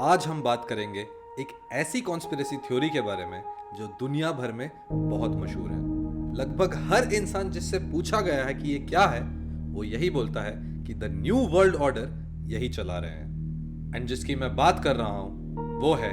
आज हम बात करेंगे एक ऐसी कॉन्स्पिरेसी थ्योरी के बारे में जो दुनिया भर में बहुत मशहूर है। लगभग हर इंसान जिससे पूछा गया है कि ये क्या है, वो यही बोलता है कि द न्यू वर्ल्ड ऑर्डर यही चला रहे हैं। एंड जिसकी मैं बात कर रहा हूं वो है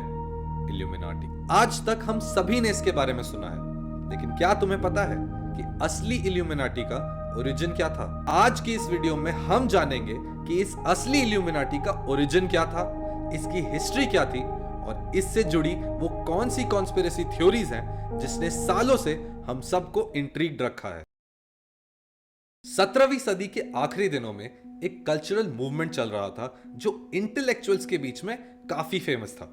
इल्यूमिनाटी। आज तक हम सभी ने इसके बारे में सुना है, लेकिन क्या तुम्हें पता है कि असली इल्यूमिनाटी का ओरिजिन क्या था? आज की इस वीडियो में हम जानेंगे कि इस असली इल्यूमिनाटी का ओरिजिन क्या था, इसकी हिस्ट्री क्या थी और इससे जुड़ी वो कौन सी कॉन्स्पिरेसी थ्योरीज हैं जिसने सालों से हम सबको इंट्रीग्ड रखा है। 17वीं सदी के आखिरी दिनों में एक कल्चरल मूवमेंट चल रहा था जो इंटेलेक्चुअल्स के बीच में काफी फेमस था,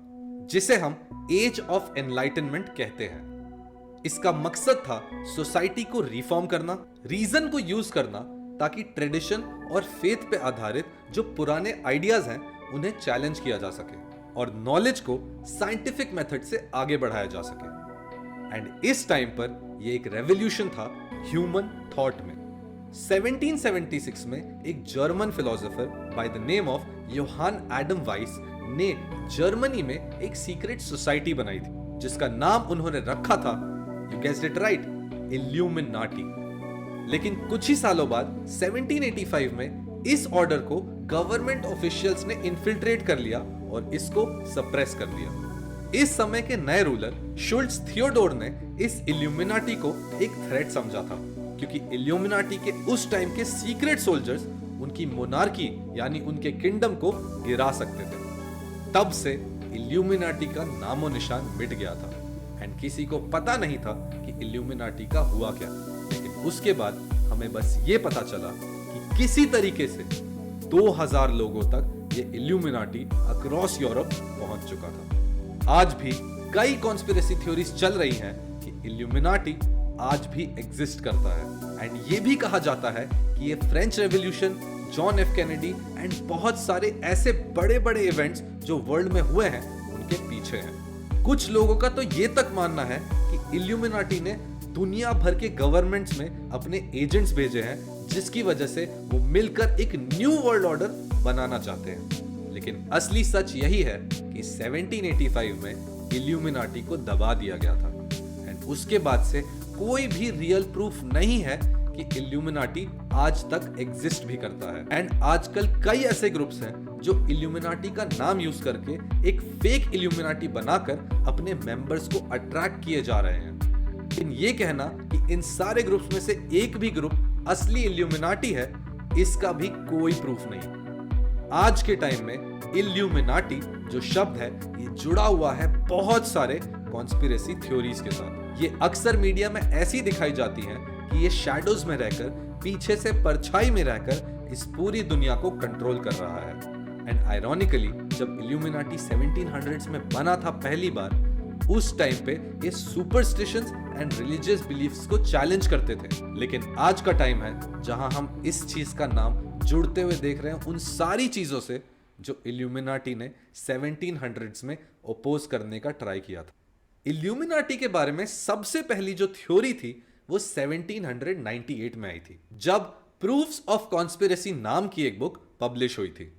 जिसे हम एज ऑफ एनलाइटनमेंट कहते हैं। इसका मकसद था सोसाइटी को रिफॉर्म करना, रीजन को यूज करना ताकि ट्रेडिशन और फेथ पे आधारित जो पुराने आइडियाज हैं उन्हें चैलेंज किया जा सके और नॉलेज को साइंटिफिक मेथड से आगे बढ़ाया जा सके। एंड इस टाइम पर यह एक रेवोल्यूशन था ह्यूमन थॉट में। 1776 में एक German philosopher by the name of Johann Adam वाइस ने जर्मनी में एक सीक्रेट सोसाइटी बनाई थी जिसका नाम उन्होंने रखा था, you guessed it right, illuminati. लेकिन कुछ ही सालों बाद 1785 में इस ऑर्डर को गवर्नमेंट ऑफिशियल्स ने इन्फिल्ट्रेट कर लिया और इसको सप्रेस कर दिया। इस समय के नए रूलर शुल्ट्ज थियोडोर ने इस इल्यूमिनाटी को एक थ्रेट समझा था, क्योंकि इल्यूमिनाटी के उस टाइम के सीक्रेट सोल्जर्स उनकी मोनार्की यानी उनके किंगडम को गिरा सकते थे। तब से इल्यूमिनाटी का नामो निशान मिट गया था एंड किसी को पता नहीं था कि इल्यूमिनाटी का हुआ क्या। लेकिन उसके बाद हमें बस ये पता चला कि किसी तरीके से 2000 लोगों तक ये इल्यूमिनाटी अक्रॉस यूरोप पहुंच चुका था। आज भी कई कॉन्स्पिरेसी थ्योरीज चल रही हैं कि इल्यूमिनाटी आज भी एग्जिस्ट करता है एंड ये भी कहा जाता है कि ये French revolution, John F Kennedy and बहुत सारे ऐसे बड़े बड़े इवेंट्स जो वर्ल्ड में हुए हैं उनके पीछे हैं। कुछ लोगों का तो ये तक मानना है कि इल्यूमिनाटी ने दुनिया भर के गवर्नमेंट्स में अपने एजेंट्स भेजे हैं जिसकी वजह से वो मिलकर एक न्यू वर्ल्ड ऑर्डर बनाना चाहते हैं। लेकिन असली सच यही है कि 1785 में इल्यूमिनाटी को दबा दिया गया था एंड उसके बाद से कोई भी रियल प्रूफ नहीं है कि इल्यूमिनाटी आज तक एग्जिस्ट भी करता है। एंड आजकल कई ऐसे ग्रुप्स हैं जो इल्यूमिनाटी का नाम यूज करके एक फेक इल्यूमिनाटी बनाकर अपने मेंबर्स को अट्रैक्ट किए जा रहे हैं। लेकिन ये कहना कि इन सारे ग्रुप्स में से एक भी ग्रुप असली इल्यूमिनाटी है, इसका भी कोई प्रूफ नहीं। आज के टाइम में इल्यूमिनाटी जो शब्द है ये जुड़ा हुआ है बहुत सारे कॉन्स्पिरेसी थ्योरीज के साथ। ये अक्सर मीडिया में ऐसी दिखाई जाती हैं कि ये शैडोज में रहकर, पीछे से परछाई में रहकर इस पूरी दुनिया को कंट्रोल कर रहा है। एंड आयरॉनिकली जब इल्यूमिनाटी 1700s में बना था पहली बार, उस टाइम पे ये सुपरस्टिशंस एंड रिलीजियस बिलीफ्स को चैलेंज करते थे। लेकिन आज का टाइम है जहां हम इस चीज का नाम जुड़ते हुए देख रहे हैं उन सारी चीजों से जो इल्यूमिनाटी ने 1700s में ओपोज करने का ट्राई किया था। इल्यूमिनाटी के बारे में सबसे पहली जो थ्योरी थी वो 1798 में आई थी, जब प्रूफ्स ऑफ कॉन्स्पिरेसी नाम की एक बुक पब्लिश हुई थी।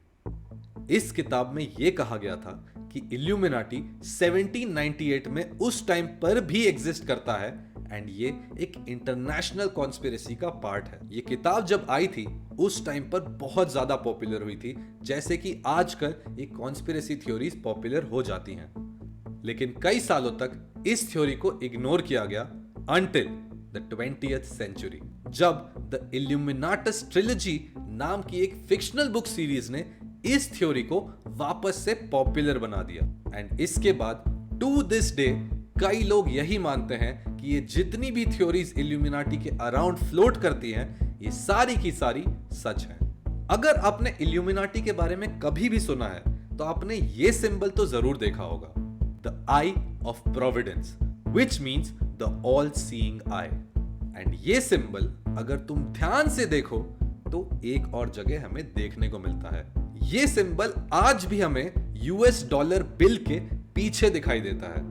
इस किताब में यह कहा गया था कि इल्यूमिनाटी 1798 में उस टाइम पर भी एग्जिस्ट करता है एंड ये एक इंटरनेशनल कॉन्स्पिरेसी का पार्ट है। ये किताब जब आई थी उस टाइम पर बहुत ज्यादा पॉपुलर हुई थी, जैसे कि आजकल ये कॉन्स्पिरेसी थ्योरीज पॉपुलर हो जाती हैं। लेकिन कई सालों तक इस थ्योरी को इग्नोर किया गया अंटिल द 20th सेंचुरी, जब द इल्यूमिनाटस ट्रिलॉजी नाम की एक फिक्शनल बुक सीरीज ने इस थ्योरी को वापस से पॉपुलर बना दिया। एंड इसके बाद टू दिस डे कई लोग यही मानते हैं कि ये जितनी भी थ्योरीज इल्यूमिनाटी के अराउंड फ्लोट करती हैं ये सारी की सारी सच हैं। अगर आपने इल्यूमिनाटी के बारे में कभी भी सुना है तो आपने ये सिंबल तो जरूर देखा होगा, the I of Providence, which means the all seeing eye। And ये सिंबल अगर तुम ध्यान से देखो तो एक और जगह हमें देखने को मिलता है। ये सिंबल आज भी हमें यूएस डॉलर बिल के पीछे दिखाई देता है।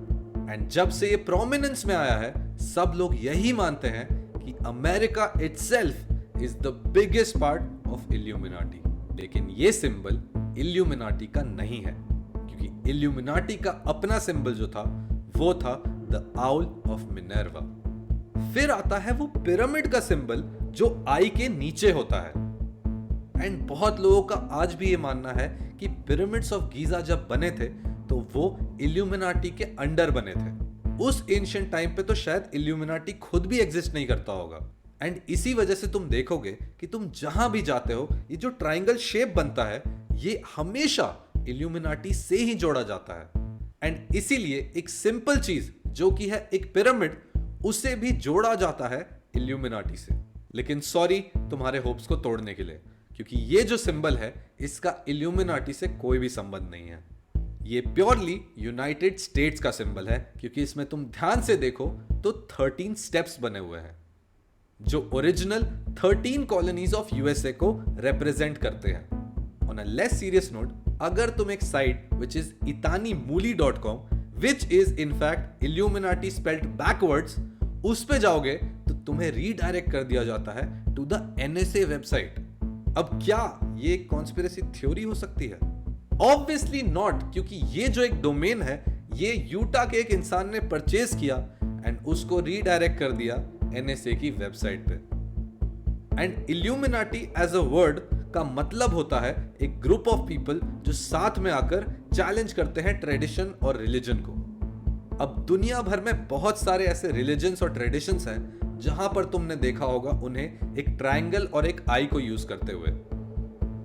एंड जब से ये प्रोमिनेंस में आया है सब लोग यही मानते हैं कि America itself is the biggest part of illuminati. लेकिन ये सिंबल इल्यूमिनाटी का नहीं है, क्योंकि इल्यूमिनाटी का अपना सिंबल जो था वो था द आउल ऑफ मिनर्वा। फिर आता है वो पिरामिड का सिंबल जो आई के नीचे होता है। एंड बहुत लोगों का आज भी ये मानना है कि पिरामिड्स ऑफ गीजा जब बने थे तो वो इल्यूमिनाटी के अंडर बने थे। उस एंशिएंट टाइम पे तो शायद इल्यूमिनाटी खुद भी एग्जिस्ट नहीं करता होगा। एंड इसी वजह से तुम देखोगे कि तुम जहां भी जाते हो ये जो ट्रायंगल शेप बनता है ये हमेशा इल्यूमिनाटी से ही जोड़ा जाता है। एंड इसीलिए एक सिंपल चीज जो कि है एक पिरामिड, उसे भी जोड़ा जाता है इल्यूमिनाटी से। लेकिन सॉरी तुम्हारे होप्स को तोड़ने के लिए, क्योंकि ये जो सिंबल है इसका इल्यूमिनाटी से कोई भी संबंध नहीं है। ये प्योरली यूनाइटेड स्टेट्स का सिंबल है, क्योंकि इसमें तुम ध्यान से देखो तो 13 स्टेप्स बने हुए हैं जो ओरिजिनल 13 कॉलोनीज ऑफ यूएसए को रिप्रेजेंट करते हैं। On a less serious note, अगर तुम एक site which is itanimuli.com which is in fact illuminati spelled backwards, उस पे जाओगे तो तुम्हें रीडायरेक्ट कर दिया जाता है टू द एनएसए वेबसाइट। अब क्या ये एक कॉन्स्पिरेसी थ्योरी हो सकती है? ऑब्वियसली नॉट, क्योंकि ये जो एक डोमेन है ये यूटा के एक इंसान ने परचेज किया एंड उसको रीडायरेक्ट कर दिया एनएसए की वेबसाइट पे। And Illuminati as a word का मतलब होता है एक ग्रुप ऑफ पीपल जो साथ में आकर चैलेंज करते हैं ट्रेडिशन और रिलीजन को। अब दुनिया भर में बहुत सारे ऐसे रिलीजन्स और ट्रेडिशंस हैं जहां पर तुमने देखा होगा उन्हें एक ट्रायंगल और एक आई को यूज करते हुए।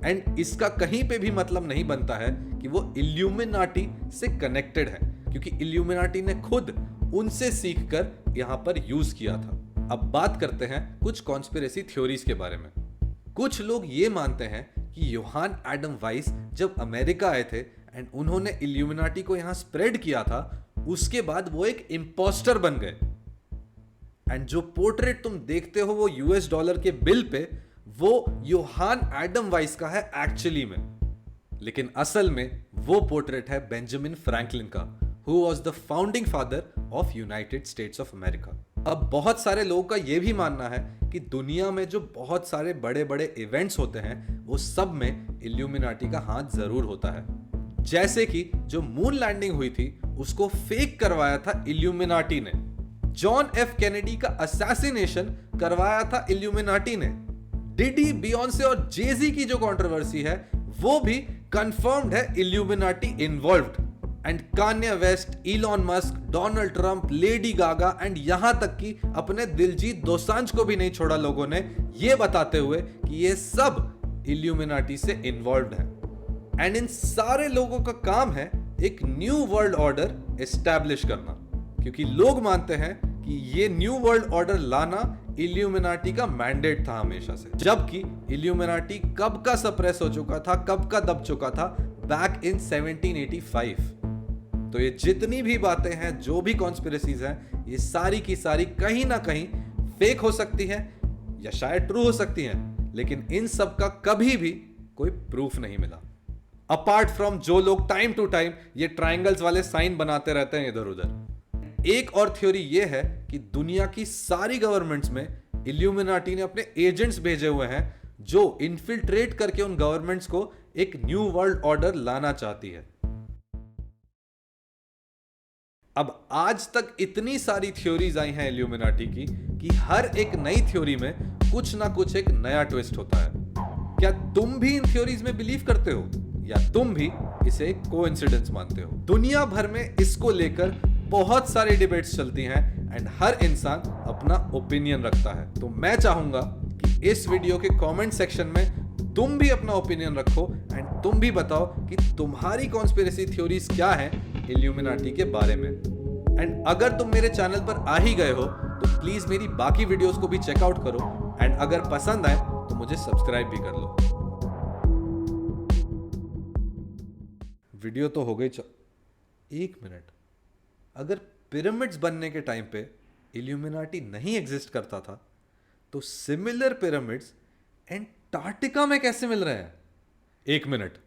एंड इसका कहीं पे भी मतलब नहीं बनता है कि वो इल्यूमिनाटी से कनेक्टेड है, क्योंकि इल्यूमिनाटी ने खुद उनसे सीखकर यहां पर यूज किया था। अब बात करते हैं कुछ कॉन्स्पिरेसी थ्योरीज के बारे में। कुछ लोग ये मानते हैं कि योहान एडम वाइस जब अमेरिका आए थे एंड उन्होंने इल्यूमिनाटी को यहां स्प्रेड किया था, उसके बाद वो एक इंपोस्टर बन गए। एंड जो पोर्ट्रेट तुम देखते हो वो यूएस डॉलर के बिल पे, वो योहान एडम वाइस का है एक्चुअली में। लेकिन असल में वो पोर्ट्रेट है बेंजामिन फ्रैंकलिन का, who was the founding father of United states of America. अब बहुत सारे लोगों का यह भी मानना है कि दुनिया में जो बहुत सारे बड़े बड़े इवेंट्स होते हैं वो सब में इल्यूमिनाटी का हाथ जरूर होता है। जैसे कि जो मून लैंडिंग हुई थी उसको फेक करवाया था इल्यूमिनाटी ने। जॉन एफ कैनेडी का असैसिनेशन करवाया था इल्यूमिनाटी ने। डिडी, बियॉन्से और जेजी की जो कंट्रोवर्सी है वो भी कंफर्म्ड है illuminati involved. And Kanye West, Elon Musk, Donald Trump, Lady Gaga and यहां तक कि अपने दिलजीत दोसांझ को भी नहीं छोड़ा लोगों ने ये बताते हुए कि ये सब इल्यूमिनाटी से इन्वॉल्व्ड है। एंड इन सारे लोगों का काम है एक न्यू वर्ल्ड ऑर्डर एस्टैब्लिश करना, क्योंकि लोग मानते हैं कि ये न्यू वर्ल्ड ऑर्डर लाना इल्यूमिनाटी का मैंडेट था हमेशा से। जबकि इल्यूमिनाटी कब का सप्रेस हो चुका था, कब का दब चुका था, बैक इन 1785। तो ये जितनी भी बातें हैं, जो भी कॉन्स्पिरेसीज हैं, ये सारी की सारी कहीं ना कहीं फेक हो सकती हैं या शायद ट्रू हो सकती हैं, लेकिन इन सब का कभी भी कोई प्रूफ नहीं मिला। अपार्ट फ्रॉम जो लोग टाइम टू टाइम ये ट्रायंगल्स वाले साइन बनाते रहते हैं इधर उधर। एक और थ्योरी ये है कि दुनिया की सारी गवर्नमेंट्स में इल्यूमिनाटी ने अपने एजेंट्स भेजे हुए हैं जो इन्फिल्ट्रेट करके उन गवर्नमेंट्स को एक न्यू वर्ल्ड ऑर्डर लाना चाहती है। अब आज तक इतनी सारी थ्योरीज आई हैं इल्यूमिनाटी की कि हर एक नई थ्योरी में कुछ ना कुछ एक नया ट्विस्ट होता है। क्या तुम भी इन थ्योरीज में बिलीव करते हो या तुम भी इसे एक कोइंसिडेंस मानते हो? दुनिया भर में इसको लेकर बहुत सारी डिबेट्स चलती हैं एंड हर इंसान अपना ओपिनियन रखता है। तो मैं चाहूंगा कि इस वीडियो के कमेंट सेक्शन में तुम भी अपना ओपिनियन रखो एंड तुम भी बताओ कि तुम्हारी कॉन्स्पिरेसी थ्योरीज क्या हैं इल्यूमिनाटी के बारे में। एंड अगर तुम मेरे चैनल पर आ ही गए हो तो प्लीज मेरी बाकी वीडियोस को भी चेकआउट करो एंड अगर पसंद आए तो मुझे सब्सक्राइब भी कर लो। वीडियो तो हो गई। एक मिनट, अगर पिरामिड्स बनने के टाइम पे इल्यूमिनाटी नहीं एग्जिस्ट करता था तो सिमिलर पिरामिड्स एंटार्क्टिका में कैसे मिल रहे हैं? एक मिनट,